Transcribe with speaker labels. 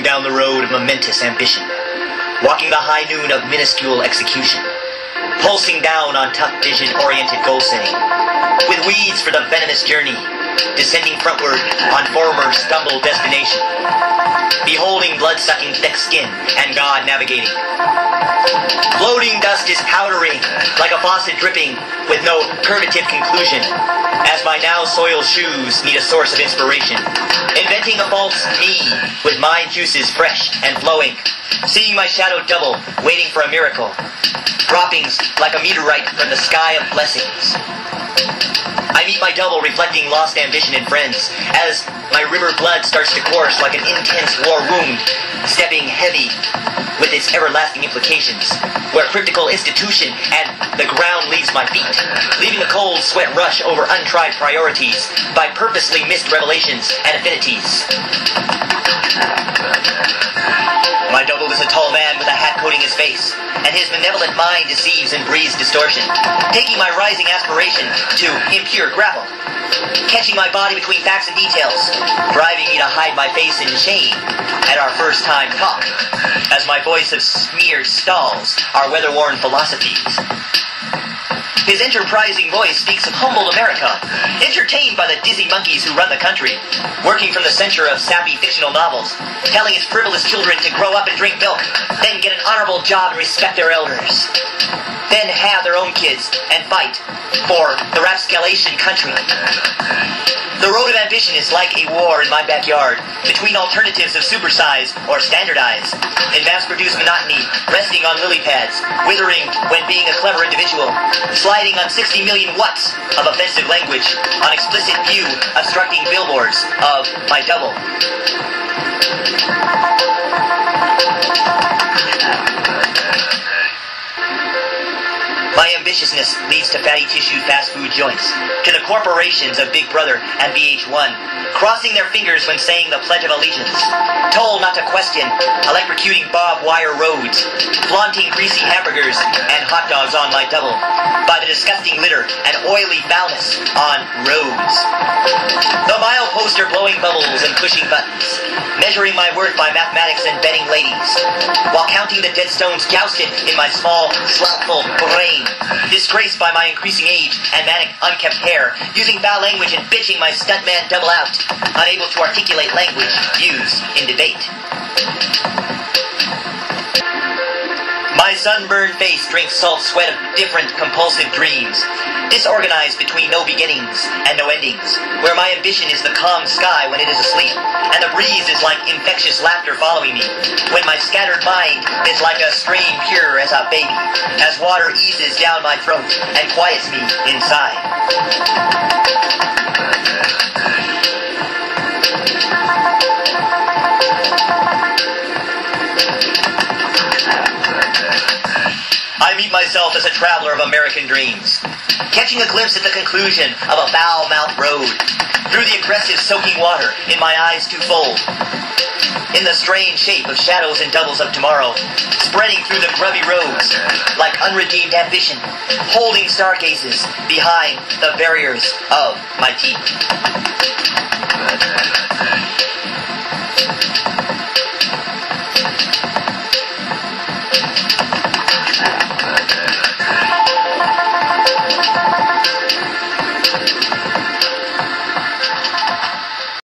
Speaker 1: Rolling down the road of momentous ambition, walking the high noon of minuscule execution, pulsing down on tough vision-oriented goal-setting, with weeds for the venomous journey, descending frontward on former stumbled destination, beholding blood-sucking thick skin and God navigating. Floating dust is powdering, like a faucet dripping, with no curvative conclusion, as my now soiled shoes need a source of inspiration. Inventing a false me, with mind juices fresh and flowing, seeing my shadow double, waiting for a miracle, droppings like a meteorite from the sky of blessings. I meet my double reflecting lost ambition and friends, as my river blood starts to course like an intense war wound, stepping heavy with its everlasting implications, where cryptical institution and the ground leaves my feet, leaving a cold sweat rush over untried priorities by purposely missed revelations and affinities. My double is a tall man with a hat coating his face, and his benevolent mind deceives and breathes distortion, taking my rising aspiration to impure grapple, catching my body between facts and details, driving me to hide my face in shame at our first time talk, as my voice of smeared stalls our weather-worn philosophies. His enterprising voice speaks of humbled America, entertained by the dizzy monkeys who run the country, working from the censure of sappy fictional novels, telling its frivolous children to grow up and drink milk, then get an honorable job and respect their elders, then have their own kids and fight for the rapscalation country. The road of ambition is like a war in my backyard, between alternatives of supersize or standardize, in mass-produced monotony, resting on lily pads, withering when being a clever individual, sliding on 60 million watts of offensive language, on explicit view, obstructing billboards of my double. My ambitiousness leads to fatty tissue fast food joints, to the corporations of Big Brother and VH1, crossing their fingers when saying the Pledge of Allegiance, told not to question, electrocuting barbed wire roads, flaunting greasy hamburgers and hot dogs on my double, by the disgusting litter and oily foulness on roads. The mileposter blowing bubbles and pushing buttons, measuring my worth by mathematics and betting ladies, while counting the dead stones jousted in my small, slothful brain, disgraced by my increasing age and manic, unkept hair, using foul language and bitching my stuntman double out, unable to articulate language used in debate. My sunburned face drinks salt sweat of different compulsive dreams, disorganized between no beginnings and no endings, where my ambition is the calm sky when it is asleep, and the breeze is like infectious laughter following me, when my scattered mind is like a stream pure as a baby, as water eases down my throat and quiets me inside. I meet myself as a traveler of American dreams, catching a glimpse at the conclusion of a foul-mouthed road, through the aggressive soaking water in my eyes twofold, in the strange shape of shadows and doubles of tomorrow, spreading through the grubby roads like unredeemed ambition, holding stargazes behind the barriers of my teeth.